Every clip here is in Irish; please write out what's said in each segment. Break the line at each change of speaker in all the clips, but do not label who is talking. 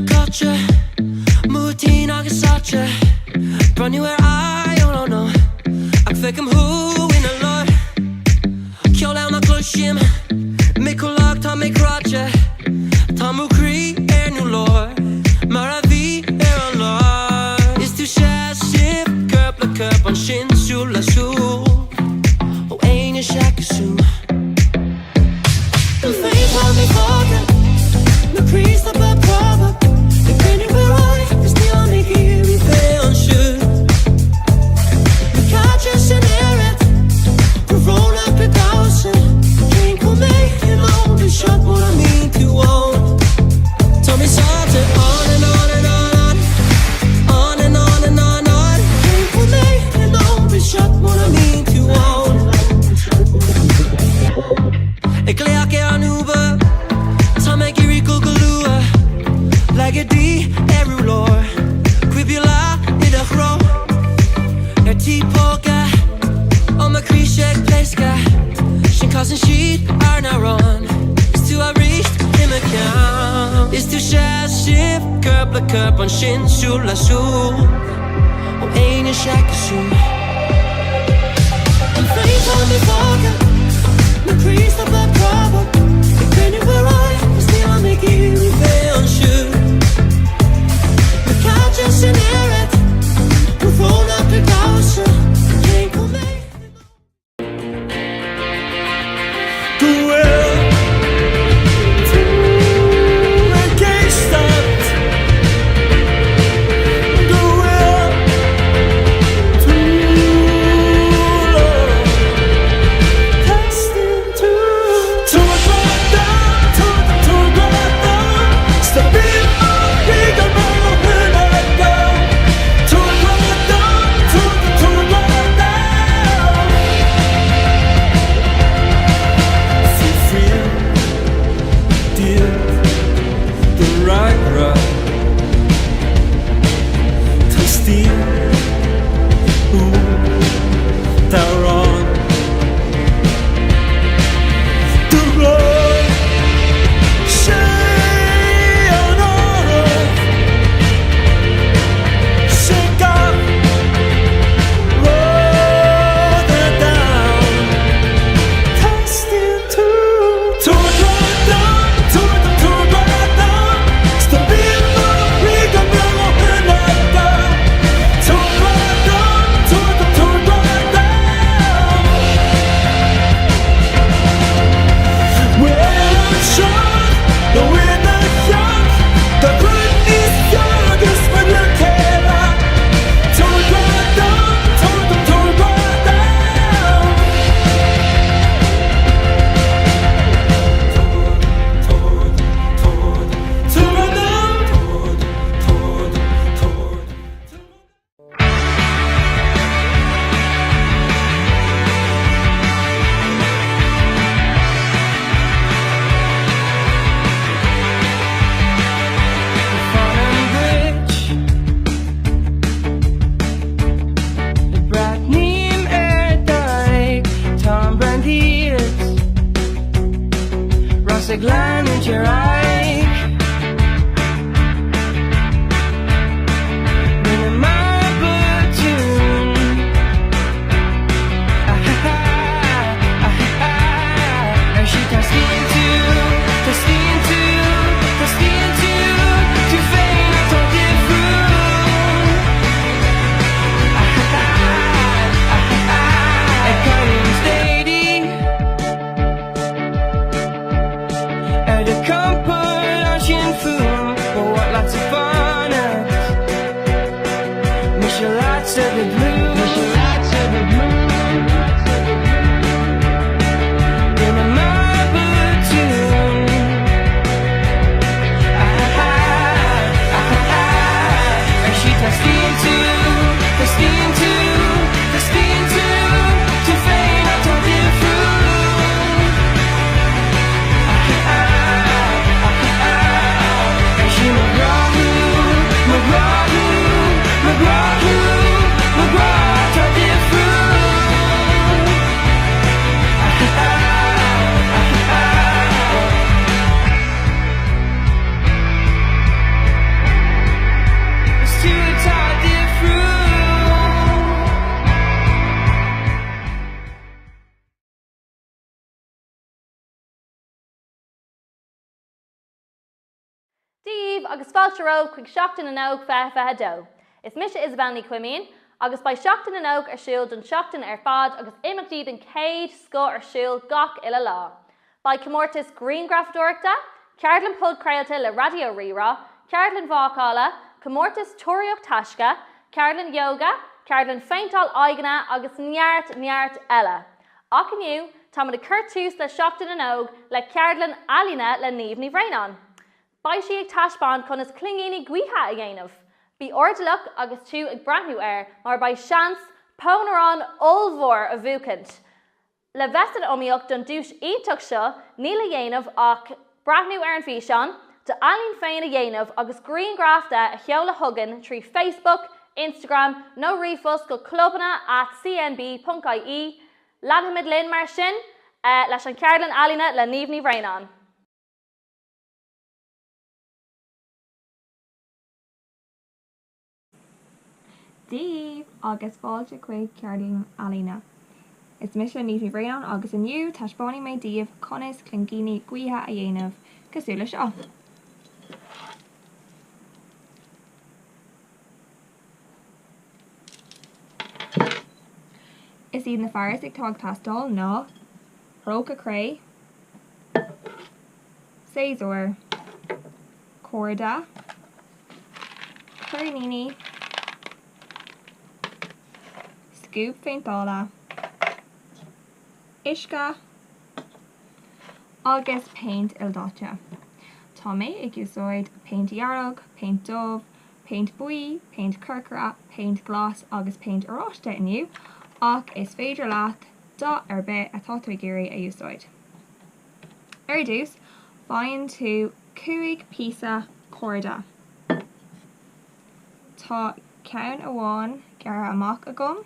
걷지 무티나게 썼지 Brand new where I don't know Ak fick who in a lot Kjol er nok lushim Mikkolak ta mig krotje Ta mu kri nu lår Mara vi Allah Is to share ship Köpla köpan shin Sula sul Och en shack soon The face on me fucking The crease up a problem The penny where I Is still make it we fail should We catch us in it We roll up a thousand Can't come make it all The shot what I mean to own Tell me something on and on and on On and on and on Can't come make it all The shot what I mean to own Ik leak er nu be Ta meg i rikkel galua Legge di erulor Quibula I det grå Ti poka Om a krishek pleska Shin cousin sheet are not run Is to a reached him account Is to share ship Köpla köpan shin Sula sul Och en shack soon And face on me fucking The crease of the problem The penny where I Still make it we fail should The catch us in it We roll up the thousand Can't come back Rustic line in your eye Ringing my platoon And she can steal to fame I told it through And cutting steady At the company
Díomh agus fáilteróg chuig seachtain an óg fethe dó. Is mise Isabel ní cuimín, agus ba seachtain an óg ar siúl don seachtain ar fad agus imachtaí den céad sco ar siúl gach ile lá. Ba Comórtas Greengrafdúirta, Ceardlan Pod Creaalta le radio rírá, Ceardlan Bhácála, Comórtas Tóireacht Taisce, Ceardlan Yoga, Ceardlan Feintal Aigena agus neart eile. Ach aniu, tá de curtús le seachtain an óg le Ceardlan Alína le níomh ní bhréanán. Ba si ag taispáin chun is clingéine guithe a dhéanamh. Bhí ordalach agus tú ag brathnú mar ba seans pónarán olmhór a bhúcant. Le bhesan omíocht don dúis ionach seo níl a dhéanamh ach brathnú an bhíseán, de alíonn féin a dhéanamh agus Greengrafta a cheola thugan trí Facebook, Instagram nó rifos go clubanna @cnb.ie, leanhamid linn mar sin leis an Ceardlan Alína le níomh ní bhréanán.
Díomh agus fáilte chuig Ceardlan Alína. Is mise níos ní bhréanán agus aniu taispáinní mé díomh conas clingíní guithe a dhéanamh cosúla seo. Is iad na fearas ag tág tastal ná Róca Cré, César, Corda, Cuirníní, Scoop Feintála, Isca agus Paint Ildáte. Tá mé ag úsáid Paint Iarog, Paint Dubh, Paint Buí, Paint Curcra, Paint Glas agus Paint Aráiste inniu, ach is féidir leat dá ar bith atá tú géirí a úsáid. Ar dús, fáinne tú 5 píosa corda. Tá ceann amháin gearra amach agam,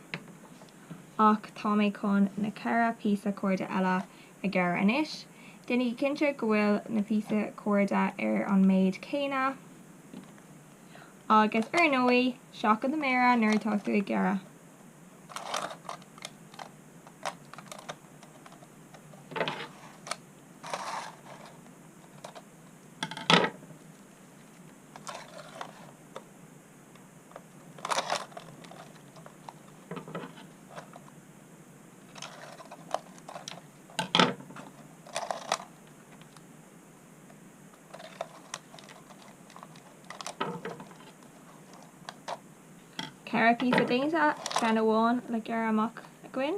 ach tá mé chun na ceithre píosa corda eile a gcearr anois. Duine cinnte go bhfuil na píosa corda ar an méid céine, agus ar nóí seach an na méire nuair atá tú ag gcearra. Ceithre píosa daonnta gan amháin le gcearr amach a gcuin.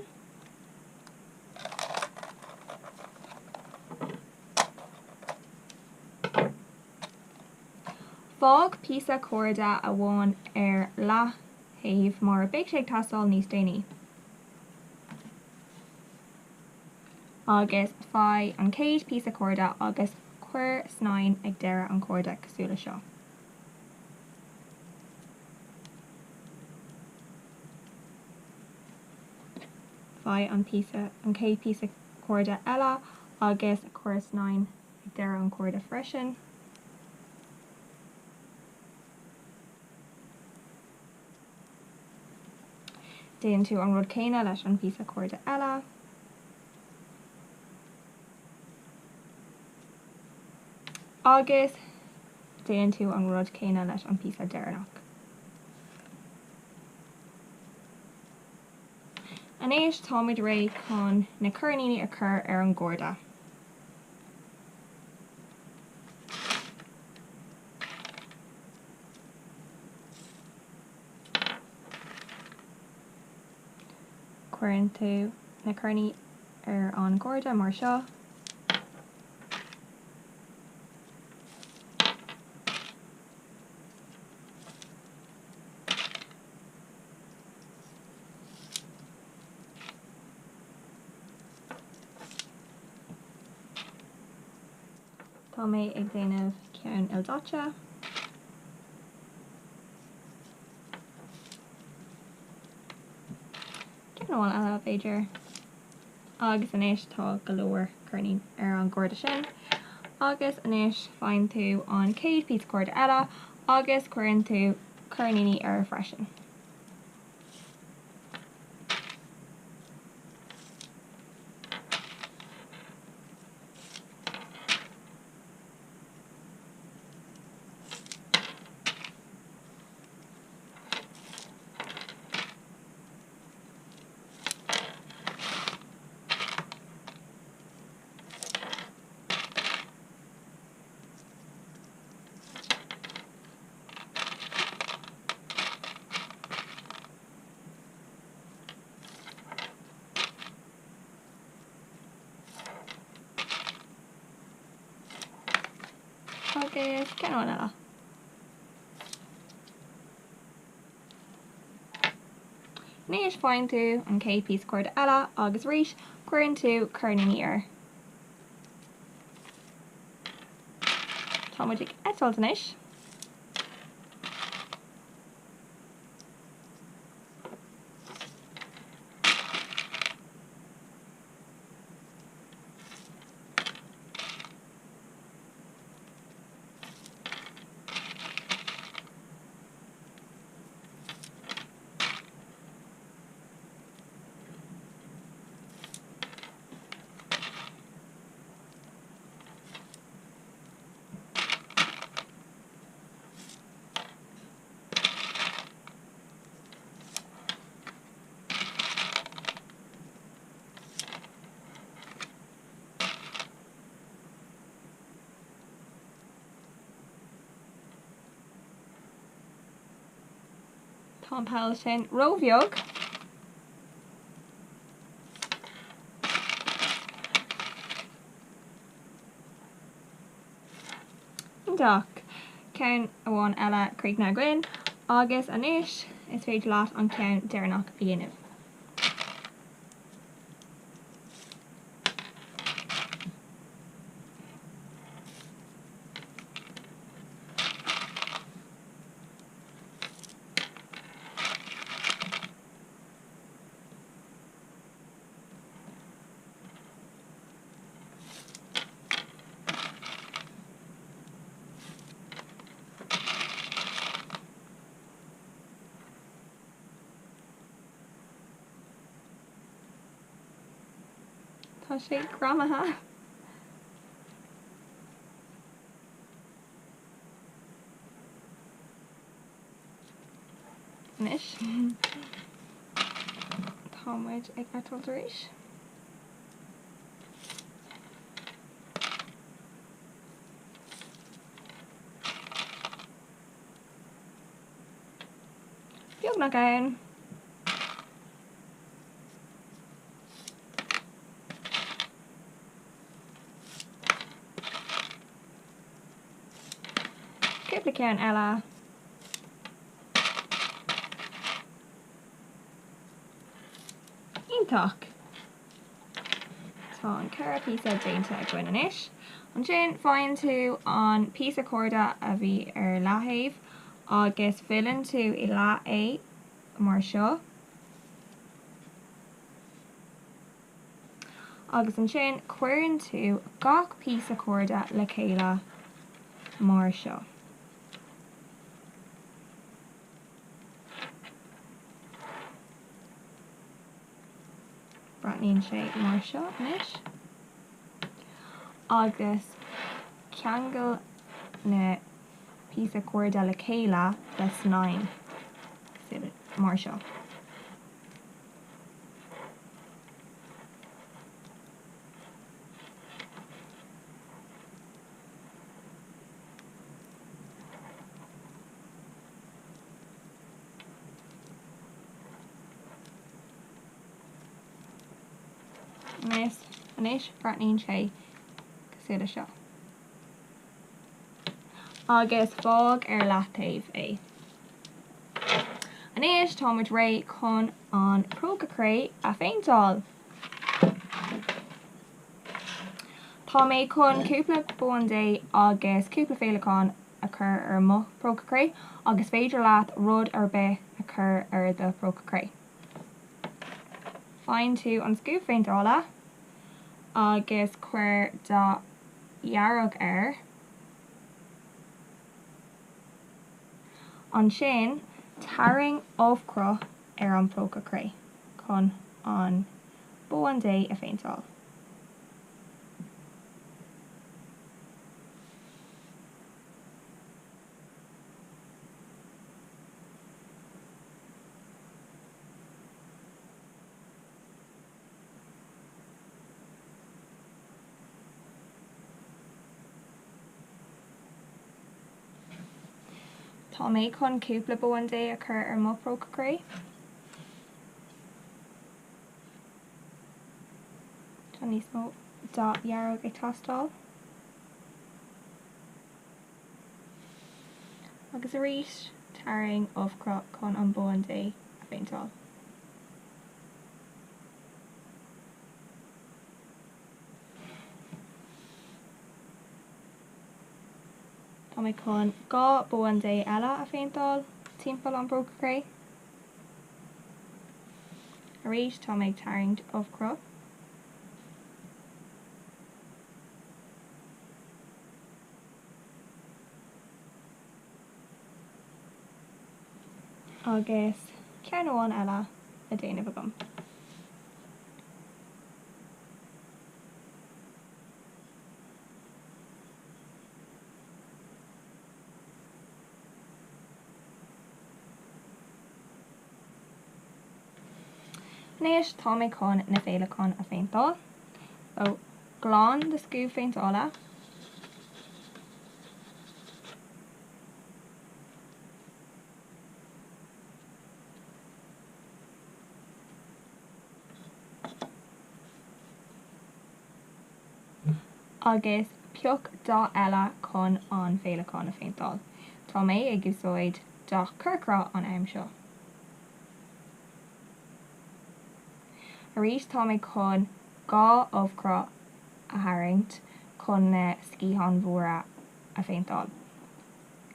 Fág píosa corda amháin ar leathaobh mar beidh sé ag tastal níos déanaí. Agus fágadh an céad píosa corda agus chuir snáin ag deireadh an corda cosúla seo. Fágadh an céad píosa corda eile agus chuir snáin ag deireadh an corda freisin. Déann tú an rud céine leis an píosa corda eile. Agus déann tú an rud céine leis an píosa deireadh. Anois táimid ré chun na cuirníní a chur ar an gcorda. Cuireann tú na cuirní ar an gcorda mar seo. Tá mé ag déanamh ceann Ildáte. Ceann amháin eile féidir. Agus anois tá go leor cuirní ar an gcorda sin. Agus anois fáinne tú an céad píosa corda eile agus cuireann tú cuirníní ar freisin. agus ceanháin eile. Níos fáin tú an cé píos cuairde eile agus rís cuireann tú chuirnaí ar. Tá muid ag eitilt inis. Tá an peil sin róbheog. Ach, ceann amháin eile críochna gcuin, agus anis is féidir leat an ceann dearnach bhíanamh. Tá sé gramathe. Inis. Tá muid ag eitilt arís. Beag nach ann. Cúpla ceann eile. Ítach. Tá an ceithre píosa déanta ag gcuin inis. An sin fáinne tú an píosa cuairde a bhí ar leathaobh agus fillann tú i leath é mar seo. Agus an sin cuireann tú gach píosa cuairde le chéile mar seo. Bratníonn sé mar seo inis. Agus ceangal na píosa cuairde le chéile le snáin mar seo. Anis bratníonn sé cosúla seo. Agus fág ar leathtaobh é. Anis tá muid ré chun an prógacré a féintáil. Tá mé chun cúpla buandé agus cúpla féileáin a chur ar mo prógacré agus féidir leat rud ar bith a chur ar do prógacré. Fáinne tú an scúb féintála agus chuir do dhearg air. An sin tarring óhcro ar an prógacré chun an buandé a féintáil. Tá mé chun cúpla buandé a chur ar mo prógacré. Tá níos mó dá dhearg ag tastáil. agus a rís taring ofcra chun an bun dé a féintáil. Tá mé chun gá bun dé eile a féintáil timpeall an broca cré. A rís tá mé taring ofcra. Agus cean amháin eile a déanamh agam. Néis tá mé chun na féilechán a féintáil. So glán de scú féintála. Agus peoch dá eile chun an féilechán a féintáil. Tá mé ag úsáid dá curcra an aim seo. A rís tá mé chun gá ofcra a haingt chun na scíhan mhóra a féintáil.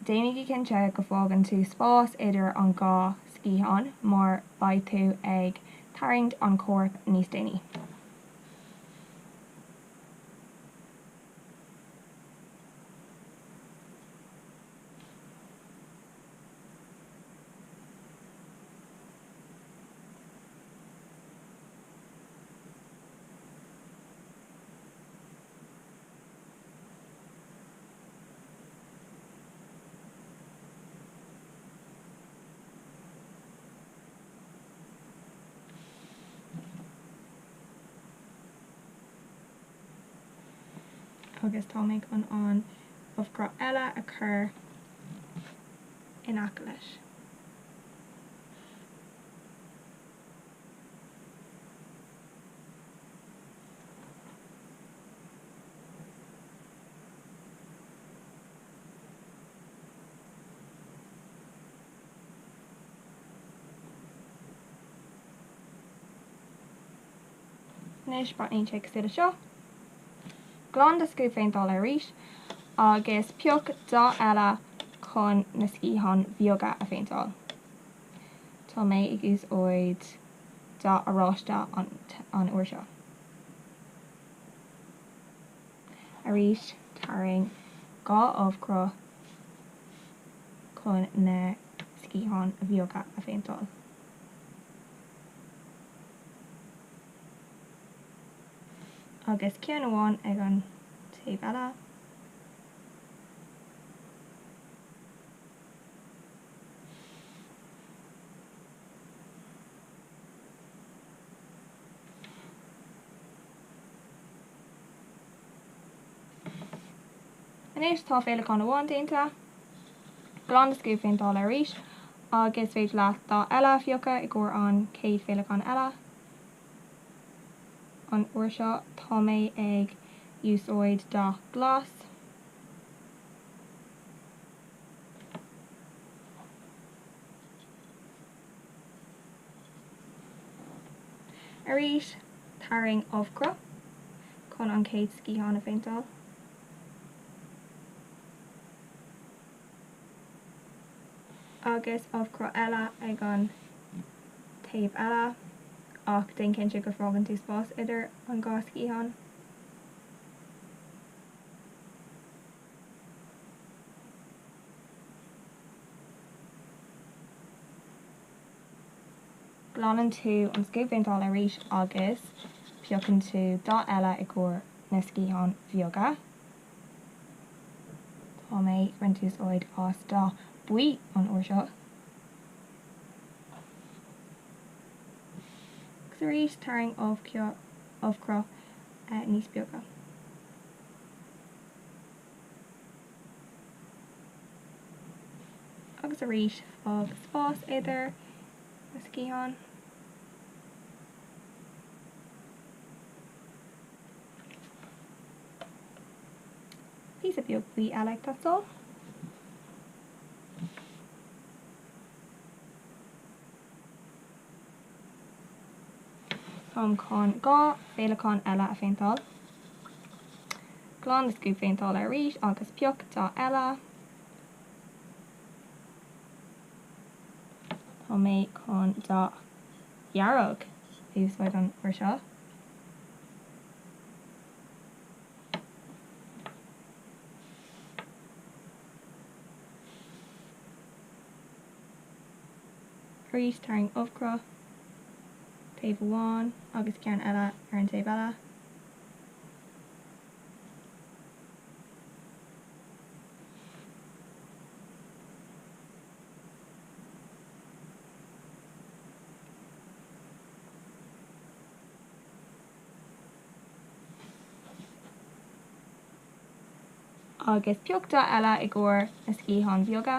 Déananig cinnte go fágann tú spás idir an gá scíhan mar beidh tú ag tairgt an corp níos déanaí. Agus tá mé chun an ofcra eile a chur in aice leis. Nes ba ein check sit seo. Glán de scú féintáil a rís agus peoch dá eile chun na scíhan bheoga a féintáil. Tá mé ag úsáid dá aráiste an uair seo. A rís taring gá ofcra chun na scíhan bheoga a féintáil. Agus cean amháin ag an taobh eile. Inéis tá féilechán amháin déanta. Glán de scú féintáil a rís agus féidir leat dá eile fiocha i gcóir an céad féilechán eile. An uair seo tá mé ag úsáid dá glas. A rís taring ofcra chun an céad scíhan a féintáil. Agus ofcra eile ag an taobh eile. Ach den cinnte go fágann tú spás idir an gá scíhan. Glánan tú an scú féintáil a rís agus peochann tú dá eile i gcóir na scíhan bheoga. Tá mé rinne úsáid as dá buí an uair seo. Agus a rís taring ofcra níos beaga. Agus a rís fág spás idir na scíhan. Pís a beag buí eile tastal. Tom con gá féleán eile a féintáil. Glán is go féintáil a ríis agus peoch tá eile. Tá mé con dá jarrog úsáid an mar seo. Rís taring ofcra, taobh amháin agus ceann eile ar an taobh eile. Agus peachta eile I gcóir na scíthán bheoga.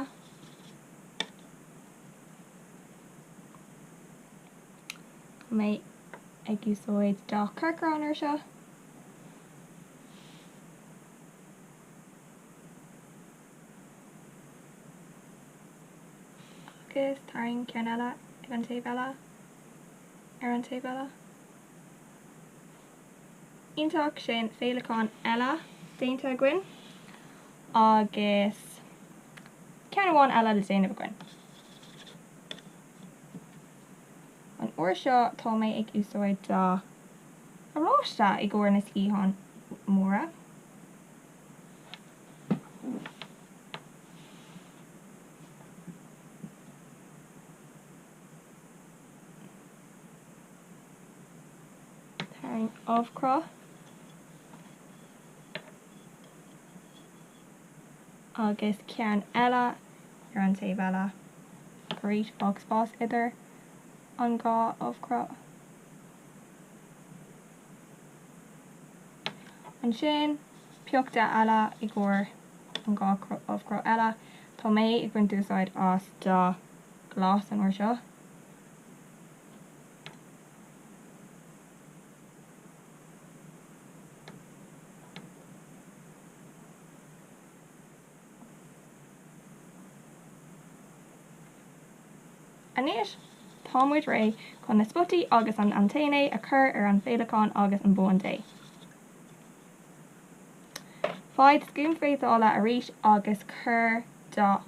Mé ag úsáid dá curcán ar seo. Agus taring ceann eile ag an taobh eile ar an taobh eile. Iontóg sin féleán eile déanta gcuin agus ceann amháin eile le déanamh gcuin. An uair seo tá mé ag úsáid dá aráiste I gcóir na scíthán móra. Taring ofcra. Agus ceann eile ar an taobh eile. Goréis fág spás idir an gá ofcra. An sin peachta eile I gcóir an gá ofcra eile. Tá mé ag bhain úsáid as dá glas an uair seo. Aníis támuid ré chun na spotaí agus an antéine a chur ar an féleán agus an bóin dé. Fáid scún féitála a ríis agus chur dá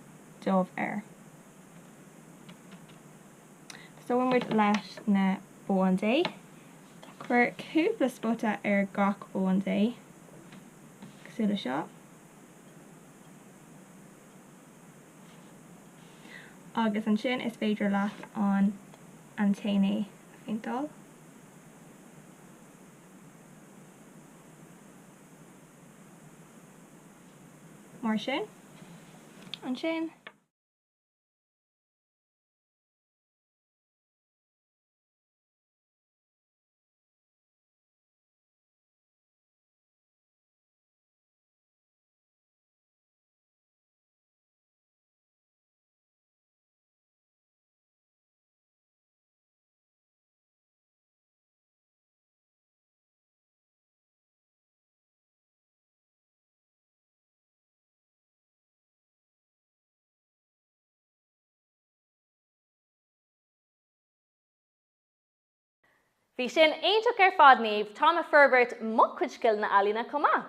dómh air. Somuid leis na bóin dé. Chuir cúpla spota ar gach bóin dé. Cosúla seo. Agus an sin is féidir leat an antéine a féintáil. Mar sin. An sin.
Bhí sin aontóg ar fád níomh tá a Ferbert muchuid scill na ealaína comá.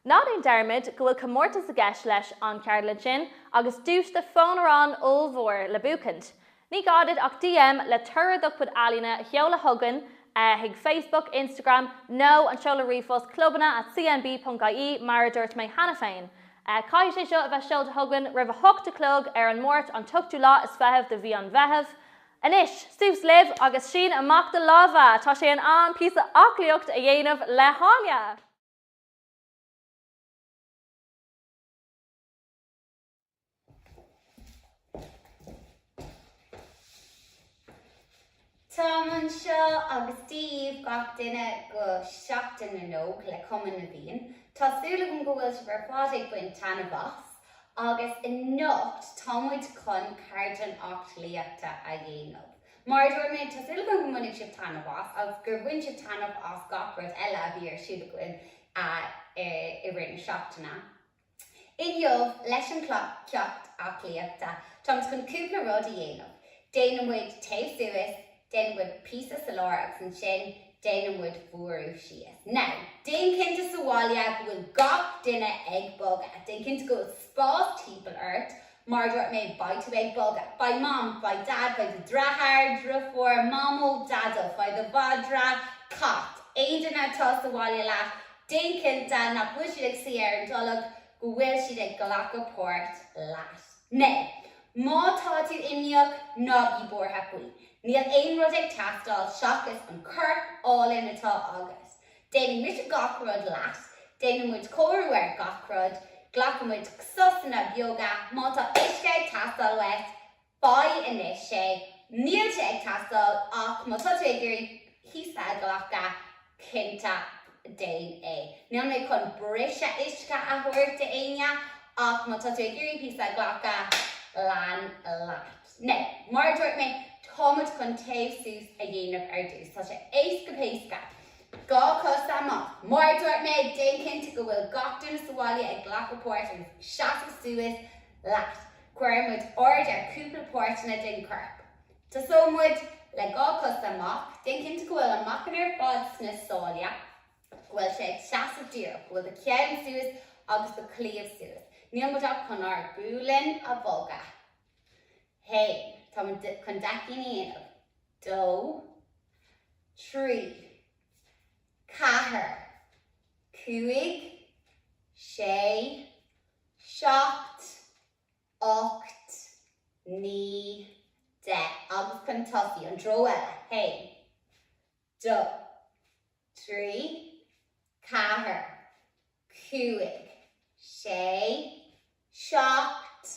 Ná éon dearmid go bhfuil comórtas a gceist leis an ceartlainn sin agus dúis de fónarán ómhór le bucant. Ní gádid ach DM le turadach bud ealaína cheola thugan ag Facebook, Instagram nó an seola rífos clubanna@cnb.ie mar a dúirt mé hana féin. Cai sé seo a bheith seolta thugan ribh a thugta clog ar an mórt an tuchtú lá is feithimh de bhí an bheithimh. Anis, sús libh agus sin amach de lábha tá sé an píosa aclaíocht a dhéanamh le hália.
Tom an seo agus Steve gach duine go seachtain na nóg le cuman na bhíon. Tásúla go bhfuil se gur fád ag buin tanna bhas, agus in nocht támuid chun cardan achtaíochta a dhéanamh. Mar dúir méid tásúla go munig sib tanna bhas, agus gur bhain sib tanna as gachrad eile a bhí ar siúla goin I rinn seachtainna. I dheobh leis an ceacht achtaíochta, Tom chun cúpla rud a dhéanamh. Déanamid taobh suas, déanamid písa sa láir agus an sin déanam muid fuarú síos. Now, déan cinnte sa bháile bhfuil gach duine ag bogadh. Déan cinnte go spás tíbal ort, mar dúirt mé baitú ag bogadh. By mom, by dad, by the drahar, drufor, mamo, dado, by the vadra, cat. Éidir na tá sa bháile leat, déan cinnte nach bhfuil siad ag saí ar an dullag go bhfuil siad ag ghlacha póirt leat. Now, má tá tú imneach ná bí bortha buí. Níl aon rud ag teastáil seachas an curc álinn atá agus. Déanam muid gach rud leat, déanam muid cóirhar gach rud, ghlacha muid susanna bioga, má tá isce ag teastáil wet, ba inis sé, níl sé ag teastáil ach má tá tú ag gurí hísa ghlacha cinnte déan é. Níl mé chun brise isce a thuirte aine ach má tá tú ag gurí hísa ghlacha lan leat. Now, mar dúirt mé Thomas chun taobh sús a dhéanamh ar dús. Tá sé éasca péasca. Gá cos amach. Mar dúirt mé déan cinnte go bhfuil gach duine sa bháile ag ghlacha póirt an seaamh suas leat. Cuir muid ord ar cúpla póirteanna den corp. Tá so muid le gá cos amach, déan cinnte go bhfuil amach ar fád sna sáile, go bhfuil sé ag seaamh díreach, go bhfuil the ceann suas agus the clíomh suas. Níl muid ach chun ar búlinn a bóga. Hey, tá chun dacian íanamh. Dó, trí, cathair, cúig, sé, seacht, ocht, ní, de. Agus chun tosaí an dro eile. Hey, dó, trí, cathair, cúig, sé, seacht,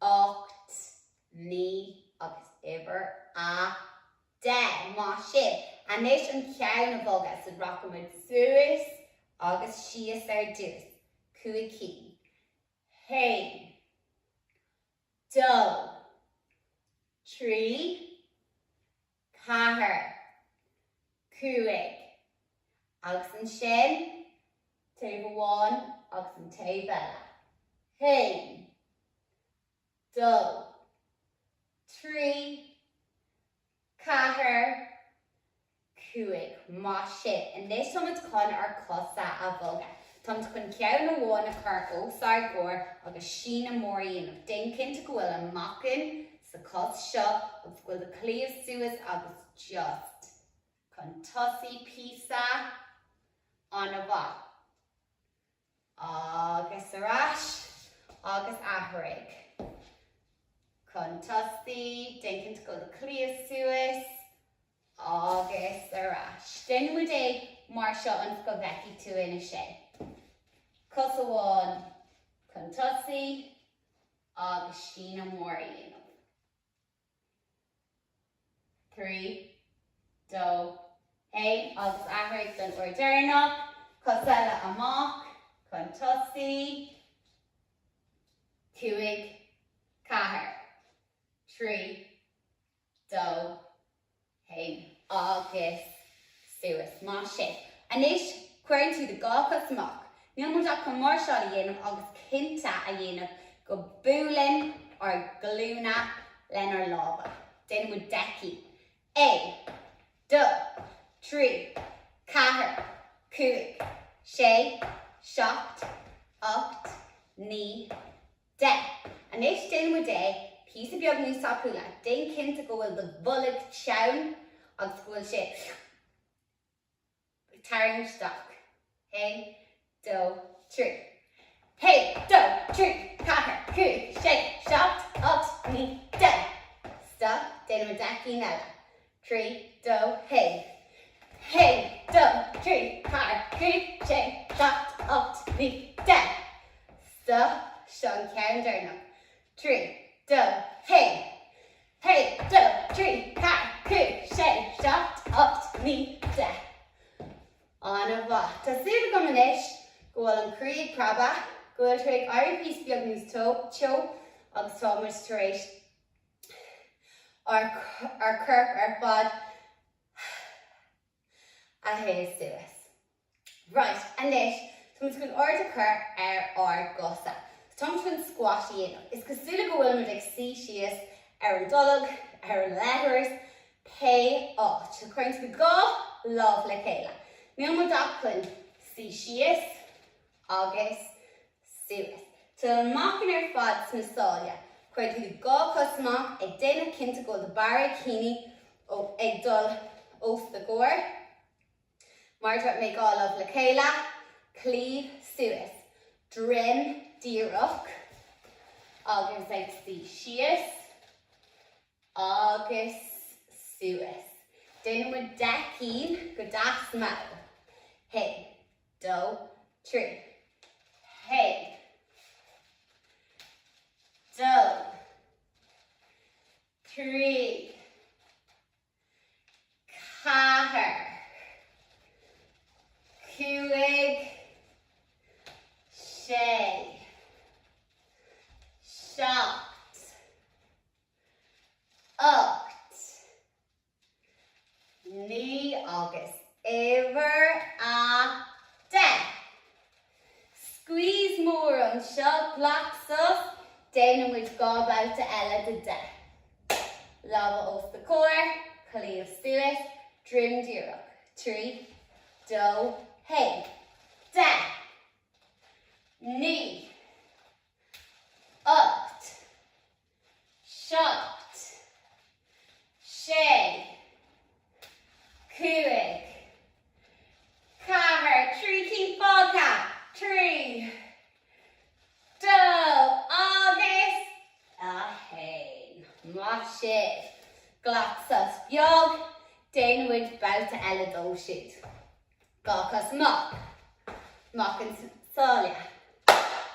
ocht, ní agus ibar a de má sin. Anis an ceann a bógadh sa rachamid suas agus síos ar dús. Cúig cí. Hey, dó, trí, cathair, cúig. Agus an sin, taobh amháin agus an taobh eile. Hey, dó, trí, cathair, cúig. Má sin. Anis tá muid chun ar cosa a bógadh. Tá muid chun ceann amháin a chur ósár góir agus sin na mór dhéanamh. Déan cinnte go bhfuil amachcin sa cos seo agus go bhfuil the clíomh suas agus just chun tosaí píosa an a bha. Agus arás agus athraigh. Chun tosaí, déan cinnte go the clíomh suas agus arás. Déan muid é mar seo an go bheici tú ina sé. Cos amháin chun tosaí agus sin na mór dhéanamh. 3, 2, 1 agus athraigh don ordeirnach, cos eile amach, chun tosaí, cúig, cathair, 3, 2, 1 agus suas. Má sin. Anis cuireann tú de gá cos amach. Níl muid ach chun mar seo a dhéanamh agus cinnte a dhéanamh go búlinn ar glúna lenar lába. Déanam muid deici. A, dó, trí, cathair, cúig, sé, seacht, ocht, ní, de. Anis déanam muid é píosa beag nús sapúla. Déan cinnte go bhfuil the bhullaigh teann agus go bhfuil sé tarring stock. Hey, dó, trí. Hey, dó, trí, cathair, cúig, sé, seacht, ocht, ní, de. Stop. Déanam muid deici eile. 3, 2, hey. Hey, dó, trí, cathair, cúig, sé, seacht, ocht, ní, de. Stop. Seo an ceann dearnach. 3, 2, hey. Hey, dó, trí, cathair, cúig, sé, seacht, ocht, ní, de. An a bha. Tá siad go manis go bhfuil an críoig crabba, go bhfuil tríoh airí píos beag nús teo agus tá muid tar éis ar curc ar fad a héas suas. Right, anis, tá muid chun ord a chur ar gosa. Tá muid chun squash dhéanamh. Is cosúla go bhfuil muid ag sí síos ar an dullag, ar an letters, pay áit. Tá cuireann go gá love le chéile. Níl mu dachan sí sios agus suas. Tá machchan ar fad sna sáile. Chuir tú gá cosach ag déanamh cinnte go de bara cíní ag dul os the gore. Margaret make all of le chéile, cleave suas. Drim díreach agus ag sí sios agus suas. Déanamh mu decín go das mau. Hey, do, tree. Hey, do, tree. Cathair, cuaig, sé, seacht, ocht, ní agus éiver a 10. Squeeze more on seo glachsach, déanamh muid gábáilte eile de 10. Lava os the core, cleave suas, drim díreach. 3, do, hey. 10. Ní. Ocht. Seacht. Sé. Cuaig. Cathair, trí fágtha. 3, do, agus a hain. Má sibh. Glachsas beag, déanamh muid báilte eile dó siúd. Gáchas mach. Mach an sáile.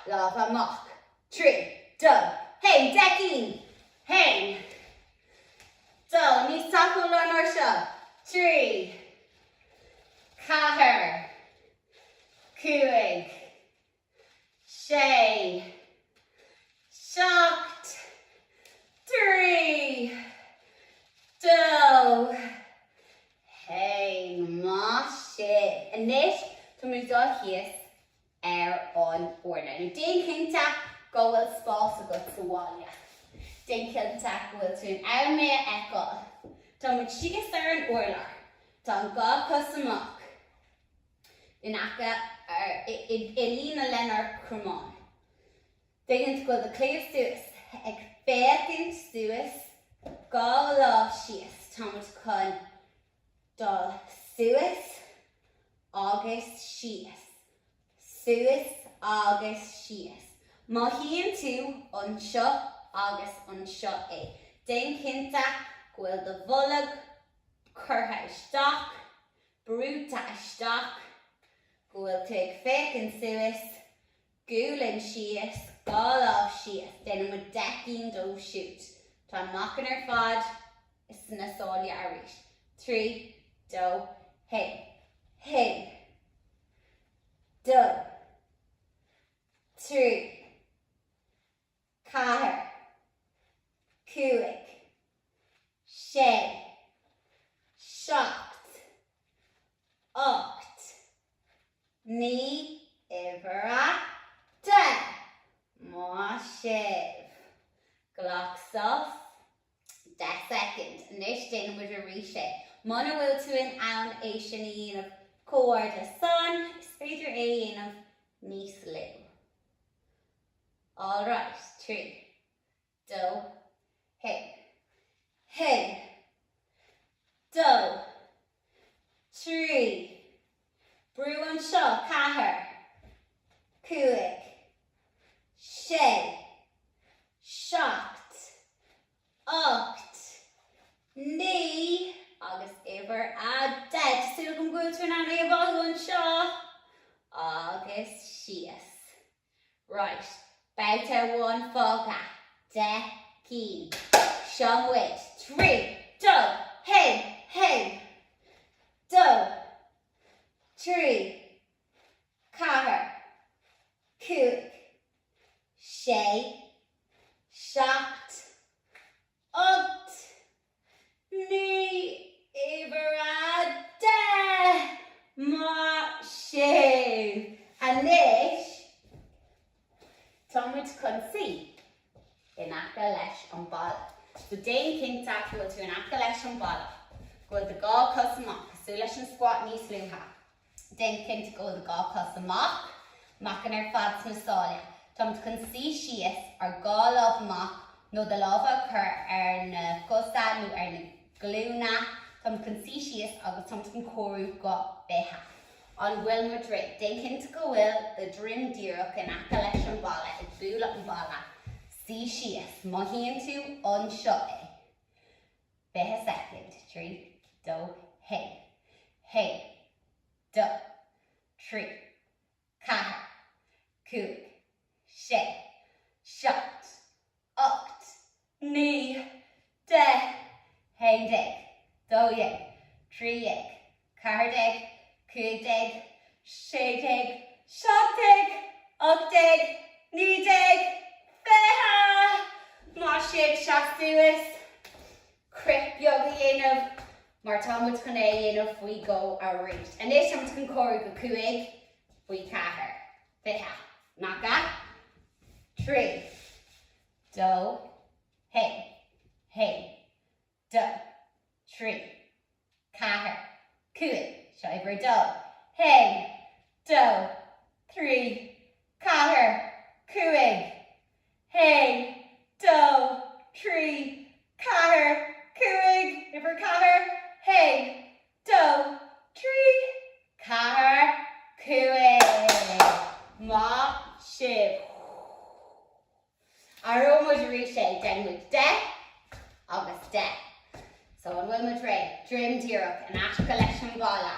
Lava mach. 3, do, hey, decín. Hey. Do, níos taco lenar seo. 3, cathair, cuaig, sé, seacht, 3, do, hey, má sibh. Anois, tá mu dá híos ar an orna. Nú déan cinnte go bhfuil spás agat sa bháile. Déan cinnte go bhfuil tú an airmé eáil. Tá mu sigas ar an orlar. Tá an gá cosamach. In acha i lína lenar crumán. Déan go the cléamh suas ag fécinn suas gá lá sios. Tá mu chun dul suas agus sios. Suas agus sios. Má híonn tú an seo agus an seo é. Déan cinnte go bhfuil do bhulag curtha isteach, brúta isteach, go bhfuil tú ag fécinn suas, gúlann sios, gá lá sios. Déanamh mu decín dó siúd. Tá machchan ar fad is na sáile arís. 3, do, hey. Hey. Do. 3, cathair, cuaig, sé, seacht, ocht, ní, éiver a 10. Má sibh. Glachsach 10 second. Anois déanamh muid a ríise. Mana bhfuil tú in ann é sin a dhéanamh cóir le son, is féidir é dhéanamh níos lú. All right, 3, do, hey. Hey, do, 3, brew an seo, cathair, cuaig, sé, seacht, ocht, ní, agus éiver a 10. Still gom go to an éireabh an seo, agus sios. Right, báilte 1 fágtha, decín. Sean wait. 3, do, hey, hey. Do, 3, cathair, cuaig, sé, seacht, ocht, ní, éiver a 10. Má sibh. Anois, tá muid chun sí in acha leis an balla. So déan cinnte bhfuil tú in acha leis an balla. Go the gá cosamach Tasú leis an squat níos luha. Den cinn go the gáchas amach, mac an fad smasália. Tom can see sias ar gá love mach, no the lava cur na costa no na glúna. Tom can see sias agus tom can choru go beha. On Will Madrid, den cinn go will the drim dírach in aca leis an balla, it búla an balla. See sias, ma híon tú an seo é. Beha second, 3, 2, hey. Hey, do, 3, 4, 5, 6, 7, 8, 9, 10, hey dig, do dig, 3 dig, 4 dig, 5 dig, 6 dig, 7 dig, 8 dig, 9 dig, beha! Má siad seachtúas, crip yoga dhéanamh, mar támuid chun é dhéanamh faoi go a rít. And is támuid chun cóir go cuaig faoi cathair. Beha. Naca. 3, 2, hey, hey, do, 3, cathair, cuaig, shiver do, hey, do, 3, cathair, cuaig, hey, do, 3, cathair, cuaig, iver cathair, hey, do, 3, cathair, cuaig. Ma shib. Aroma rishe den with de, agus de. So on Will Madrid, Drim Dírach, an ash collection bala.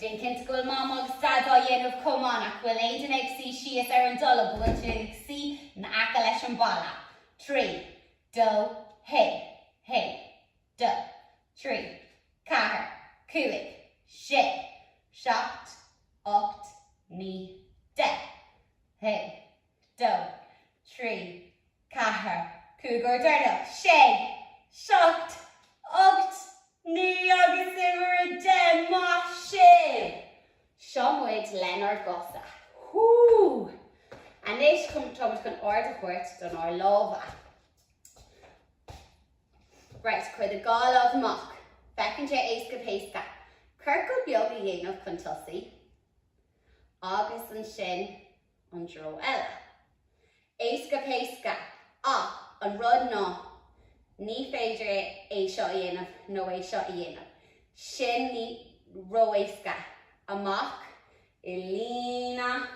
Den kint gwyl mam agus dad o yen of coman ac will aid ag si sias an dola bwynt ag si na a collection bala. 3, 2, hey, hey, do, 3, 4, 5, 6, 7, 8, 9, 10. Hey, do, 3, 4, 5 darna, 6, 7, 8, 9 agus iver 10 ma shib. Siomwyd Leonard Gossa. Whoo! And this comes from order word done our lova. Right, quid the gall of mock. Beckin je eiska peiska. Kirkle bioga yin of Kuntussi. August and Shin on Droella. Eiska peiska. Ah, on rod no. Ni feidre a shot yin of no a shot yin of. Shin ni roeska. A mock. Elena.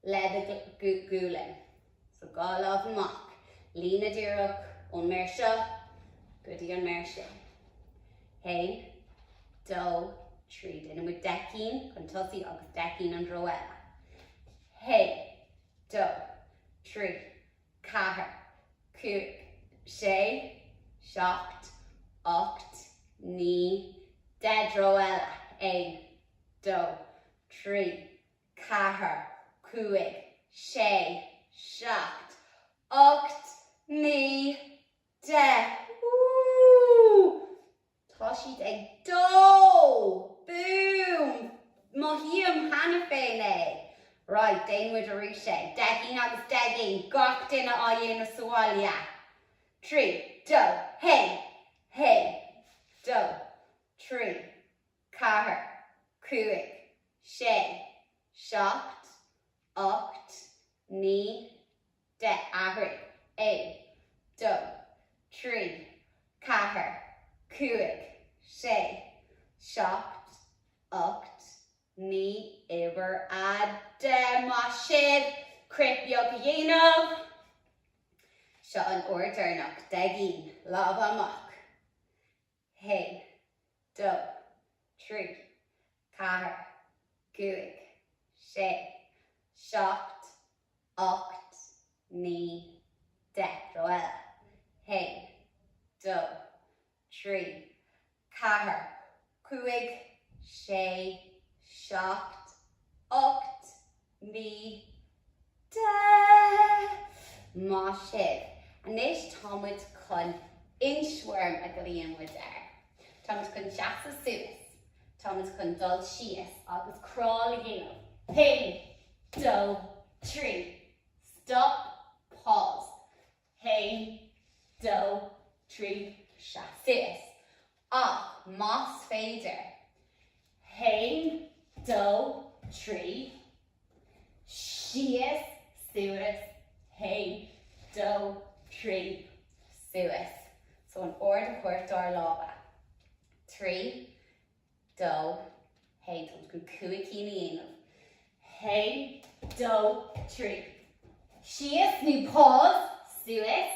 Led gulen. So gall of mock. Lena Dirok on Mersha. Goody on Mersha. Hey, do, 3. Then with Decking, Kuntussi, August Decking and Droella. Hey, do, 3, 4, 5, 6, 7, 8, 9, 10 Droella. 1, 2, 3, 4, 5, 6, 7, 8, 9, 10. Woo! Toshi ag do! Boom! Mohim Hanafene. Right, Dane with a reshe. Dagging agus dagging. Gok dinner ayin of Sawalia. 3, 2, hey, hey, do, 3, 4, 5, 6, 7, 8, 9, 10. Ahri. 1, 2, 3, 4, 5, 6, 7, 8, 9, ever ademashid, crip yokayenov. Shot an order knock, dagin, lava mock. Hey, do, 3, 4, 5, 6, 7, 8, 9, 10. Roella. Hey, do, 3, 4, 5, 6, 7, 8, 9, 10. Moshid. And this Thomas con inchworm a gleam with there. Thomas con shasa suis. Thomas con dul shias. Agus crawl again. Hey, do, 3. Stop, pause. Hey, do, 3. Shasis. Ah, moss fader. suas, hain, do, trí, suas. So an order chuirt dar lába. 3, do, hain, so go cuaig cíine aanamh. Hain, do, trí. Sias nu pause, suas.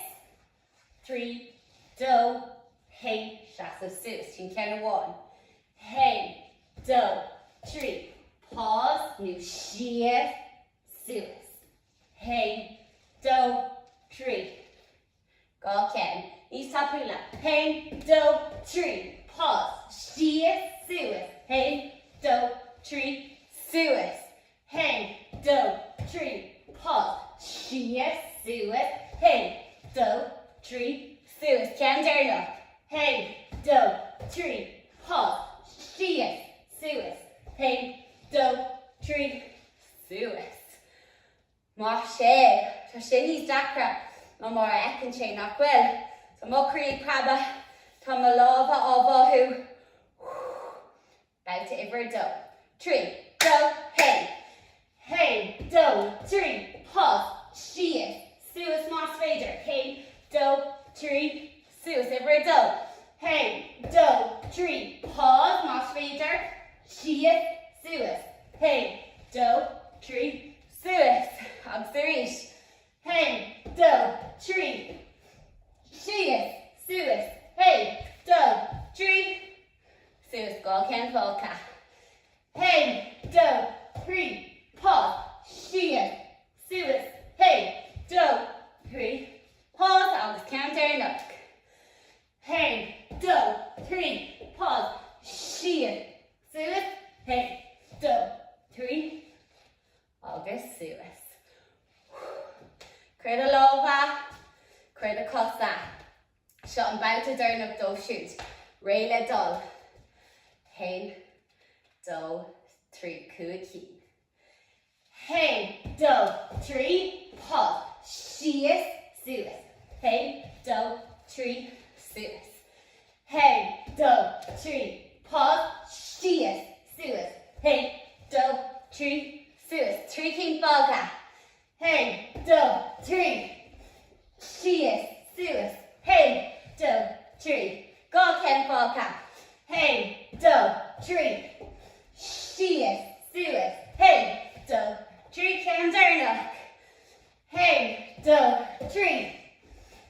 3, do, hain, seach, so suas, sin ceanna 1. Hain, do, trí. Pause, nu sias, suas. Hain, do, trí. Gá ceann. Níos tapúla. Hain, do, trí. Pause. Sias, suas. Hain, do, trí. Suas. Hain, do, trí. Pause. Sias, suas. Hain, do, trí. Suas. Ceann dearnach. Hain, do, trí. Pause. Sias, suas. Hain, do, trí. Suas. Má sé, tá sé níos dacra má mar ecinn sé nach bhfuil. So má crí crabba tá má lábha ábhathú. Bouta ibre do. 3, do, hain. Hain, do, trí. Pause. Sias. Suas más féidir. Hain, do, trí. Suas ibre do. Hain, do, trí. Pause. Más féidir. Sias. Suas. Hain, do, trí. Suas. Agus arís. Hain, do, trí. Sias. Suas. Hain, do, trí. Suas. Gá ceann fáilte. Hain, do, trí. Pause. Sias. Suas. Hain, do, trí. Pause. Agus ceann dearnach. Hain, do, trí. Pause. Sias. Suas. Hain, do, trí. Agus suas. Cuir a lábha, cuir a costa. Seo an bouta dearnach dó siút. Réile dul. Hain, do, trí, cuaig cín. Hain, do, trí, pause. Sias, suas. Hain, do, trí, suas. Hain, do, trí, pause. Sias, suas. Hain, do, trí, suas. Trí cín fáilte. Hain, do, trí. Sias, suas. Hain, do, trí. Gá ceann fáilte. Hain, do, trí. Sias, suas. Hain, do, trí. Ceann dearnach. Hain, do, trí.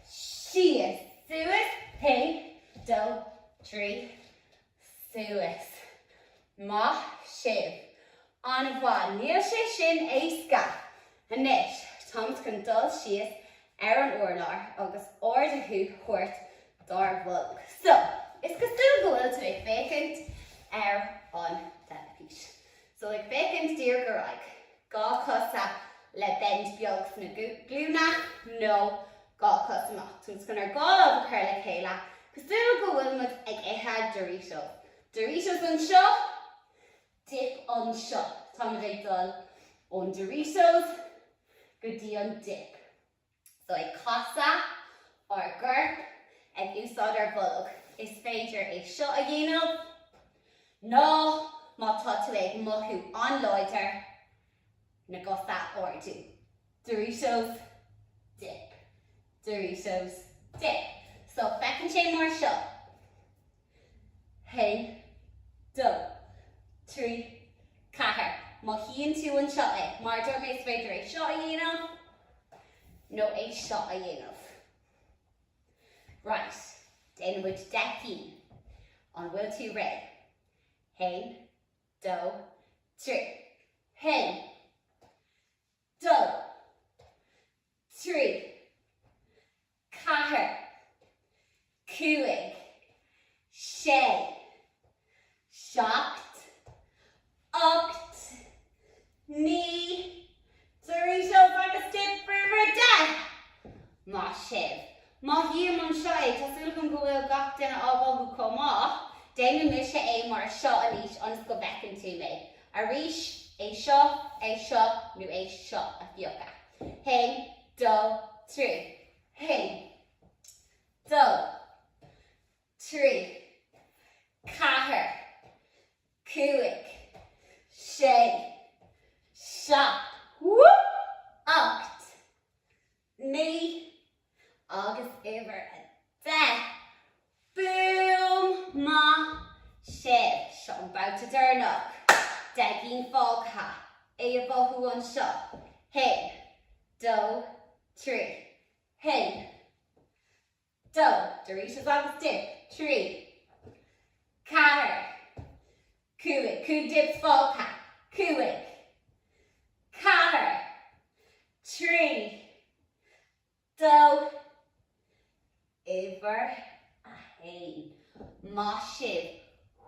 Sias, suas. Hain, do, trí. Suas. Má sibh. An bhain, níl sé sin éasca. Hanis, Thomas chun dul sias ar an urlár agus ordathú chuirt dar bhulg. So, is go still go bhfuil tú ag fécint ar an telepís. So ag fécint dír go raig. Gá cosa le bend beag na glúna, nó gá cosa amach. So it's going to go over chuir le chéile. Go still go bhfuil muid ag éthad Doritos. Doritos an seo, dip an seo. Tá muid ag dul ón Doritos, go dtí an dip. So ag casa ar gurp ag úsáid ar bhulg. Is féidir é seo a dhéanamh, nó má tá tú ag mothú an láidir na gosa orú. Doritos, dip. Doritos, dip. So fecinn sé mar seo. Hain, do, trí, cathair. Má híonn tú an seo é. Mar dúirt mé is féidir é seo a dhéanamh, nó é seo a dhéanamh. Right, déanamh muid decín an bhfuil tú réid. Hain, do, trí. Hain, do, trí. Cathair, cuaig, sé, seacht, ocht, ní, Doritos agus dip river de. Má sibh. Má híam an seo é, tásúla go bhfuil gach duine ábhagu comá, déanamh mi sé é mar seo a níos anas go bhecinn tú mé. Arís é seo, nó é seo a bheocha. Hain, do, trí. Hain, do, trí. Cathair, cuaig, sé, seacht, ocht, Ní agus iver de. Boom ma sib Sean bout to durnach. Degin fogha. A bohu on shop. Hin. Do. Tree. Hin. Do. Doritos agus dip. Tree. Catter. Cuick. Coo dips fogha. Cuick. Catter. Tree. Do. Iver. Hey, ma sib.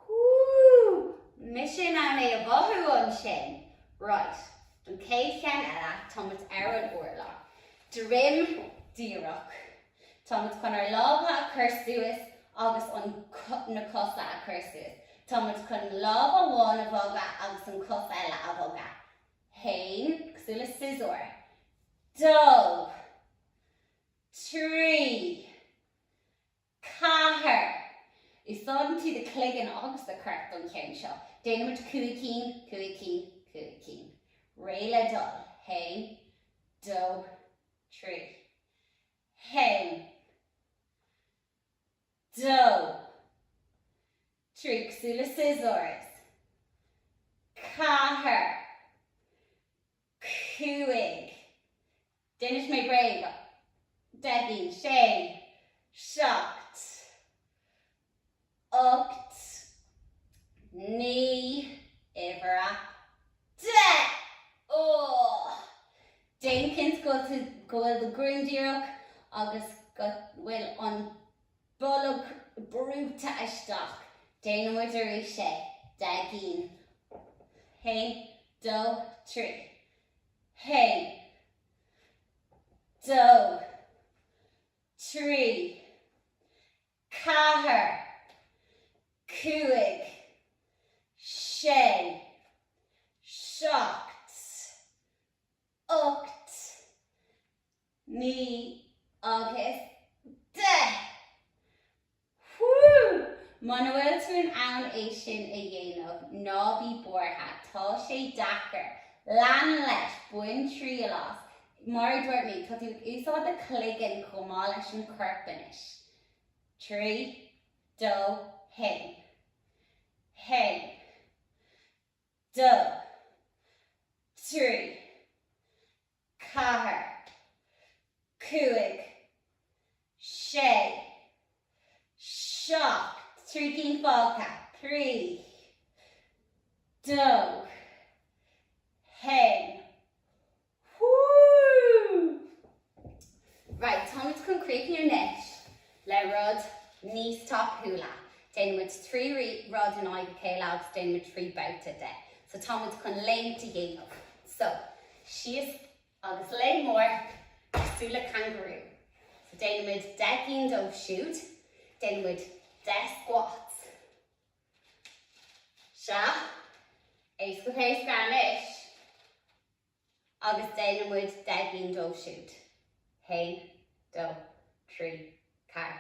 Whoo! Mission an a bohu on shin. Right. Dun cave can ella, Thomas Aaron Orla. Drim Dirok. Thomas Connor lava a cursuis, August on na costa a cursuis. Thomas con lava one avoga, August on costa ella avoga. Hain, xula scissor. Do. Tree. Caher. Is thought to the clig and August the correct on Kenshaw. Dynamite Kuikeen. Rayla dull. Hey. Do. Tree. Hen. Do. Tree. Xula scissors. Caher. Cooig. Danish my brave. Debbie. Shay. Shocked. Ucht. Knee. Ivera. De. Oh. Jenkins go to the Grundirok. August got will on Bullock Bruta Ashtok. Dana Wadarisha. Dagin. Hey. Do. Tree. Hey. Do. Tree. Caher. Cuig. Shay. Shocked. Ucht. Me. August. De. Whoo! Manuel to an own Asian a yenov. Nobby borha. Toshe Dacker. Lanlet. Buin Triolos. Mara Dortmund. Because you saw the Kligan Komalish and Kirpinish. Tree. Do. Hen. Hen. Do. Tree. Caher. Cuig. Shay. Shock. Treaking Falca. 3. Do. Hen. Whoo! Right, Thomas can creep your neck. Le rod, knees top hula. Then with 3 rod and I became out, then with 3 bout a day. So Thomas can lay to game up. So she is August lay more Sula kangaroo. So then with decking do shoot, then with squats. Sha, ace with hay Spanish. August then with decking do shoot. Hey, do, tree, car,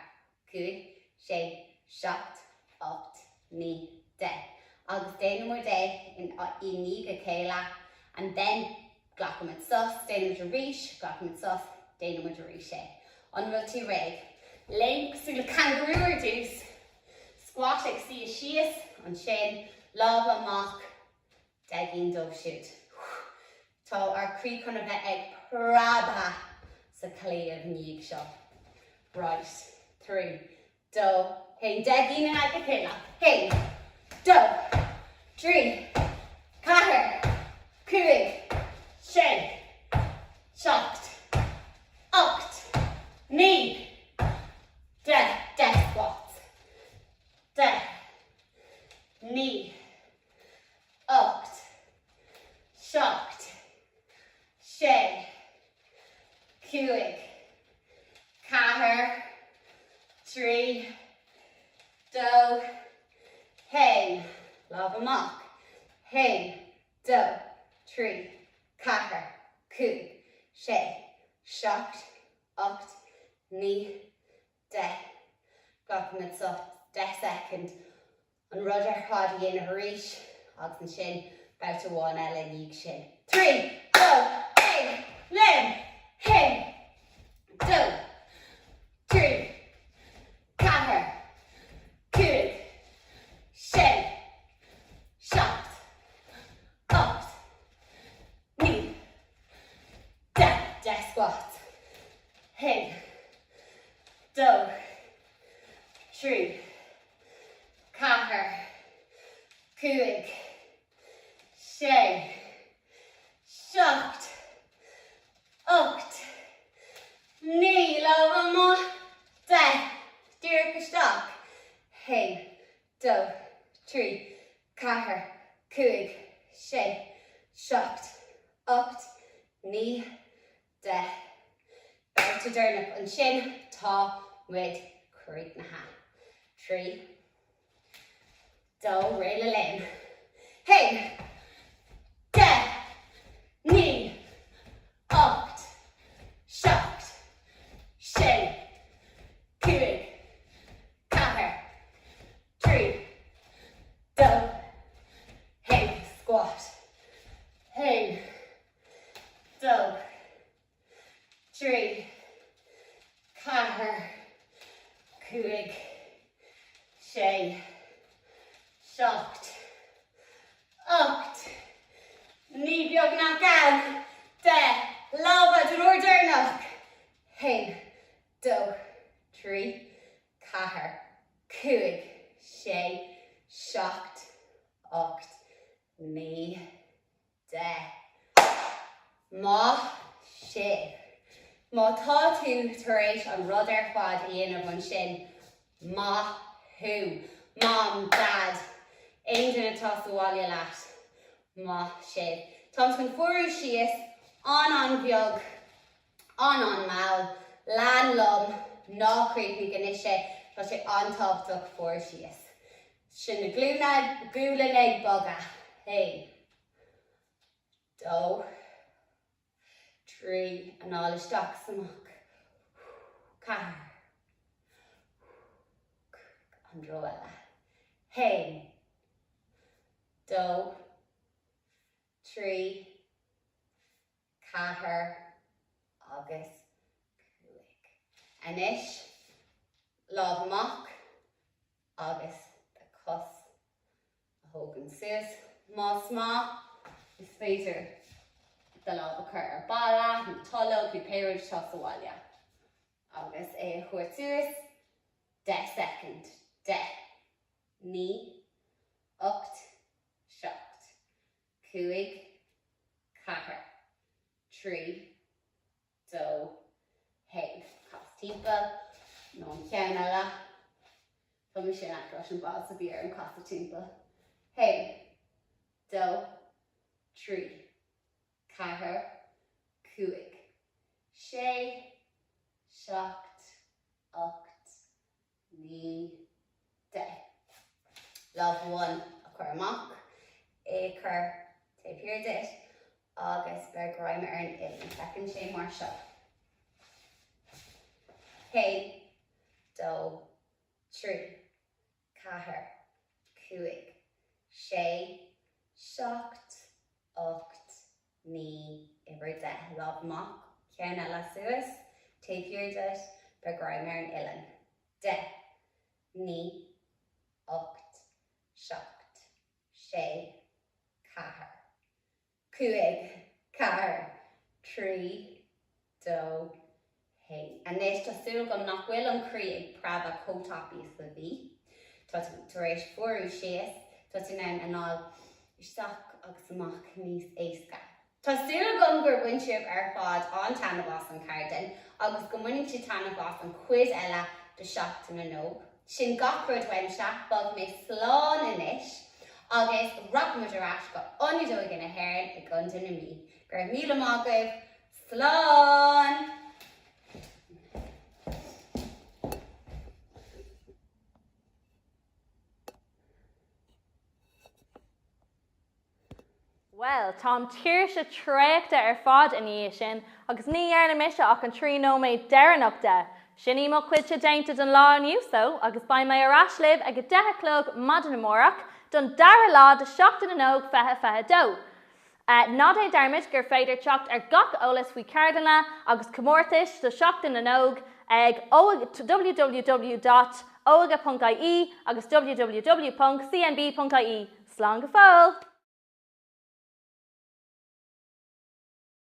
good, shay, shocked, opt, me, day. August then more day in Niga Kayla, and then Glockham sus, then with a reach, Glockham sus, then with a reach. On multi reg. Link to kangaroo reduce. Squat see a shees on shin, lava mock, dagging dove shoot. So our creek on a bit egg praba so clear of Nig shop. Right. 3. Do. Hey, dagging and I can Hey. Do. 3. Catter. Cooig. Shin. Shocked. Oct. Knee. Death squats. Death. Knee. Oct. Shocked. Shay. Cuig. Caher. 3. Do. Hen. Lava mock. Hen. Do. 3. Caher. Coo. Shay. Shocked. Oct. Knee. De. Glockham soft. De second. And Roger Hardy in a harish. Ox and shin. Bout to 1 Ellen Yeek shin. 3. Go. Hey. Limb. Hey. Hey, do, trí, cathair, cuaig, sé, seacht, ocht, ní, lámh má, 10, dúir go steach. Hey, do, trí, cathair, cuaig, sé, seacht, ocht, ní, 10. Back to durnach an sin tá with cruig na ha. 3, do, réile linn. Hey, 10, ní, 8, seacht, sé, cuaig, cathair, trí, do, hey, squat. Hey, do, trí, cathair, cuaig, sé, seacht, ocht, ní beag na gan, 10, lámh dúir dúrnach. Hey, do, trí, cathair, cuaig, sé, seacht, ocht, ní, 10. Má, sé. Má tá tú tar éis an rud ar fad dhéanamh an sin. Má, who, mom, dad. Aon duine tá sa bhaile leat. Má, sé. Tá chun fuarú síos an bheag, an máil, lean lom, nácraoú ganise, tá sé antábhtach fuair síos. Sin na gúlan ag boga. Hey, do, trí, anáilisteach samach. Cathair, an dro eile. Hey, do, trí, cathair, agus cuaig. Anois, lámh amach, agus the cos a thógann suas. Má smá, is féidir de lámh a chur ar balla, na tuilleog, na péiread tá sa bhaile. Agus é chuir suas, 10 second. 10, ní, 8, seacht, cuaig, cathair, trí, do, hey. Cas timpeall, nó an ceann eile. Tá mé sin acrás an bád sa bhíor an cas timpeall. Hey, do, trí, cathair, cuaig, sé, seacht, ocht, ní, 10. Lámh 1 a chur amach, é chur taobh dit, agus beag roimh ar an uile. Fecinn sé mar seo. Hey, do, trí, cathair, cuaig, sé, seacht, ocht, ní, ibre 10. Lámh amach, ceann eile suas, taobh dit, beag roimh ar an uile. 10, ní, 8, seacht, sé, cathair, cuaig, cathair, trí, do, hey. Anois tásúil gom nach bhfuil an crí ag prabh cótapaí sa bhí. Tá tar éis fuarú síos, tá tú ná anáil isteach agus amach níos éasca. Tásúil gom gur bhain siad ar fád an tanamhas an Carden, agus go mbuinnig tú tanamhas an quiz eile do seachtain na nóg. Sin gacrúd weimse bag mé sláán anois, agus rachmuid arás go ionadóig in a haireann ag gconta na mí. Gur míle mágah, sláán!
Well, Tom tíirse tréachta ar fad in níos sin, agus ní ar na mise ach an trí nóméid dearnachta. Sinní mo cuilte déinte don lá an úsó, agus ba mé arás libh ag 10 clog mad na mórach, don dar lá de seachtain na nóg fethe dó. Nád é darmid gur féidir teacht ar gach ólas faoi Cardanna agus comórtais do seachtain na nóg ag www.oiga.ie agus www.cnb.ie. Slán go fóill!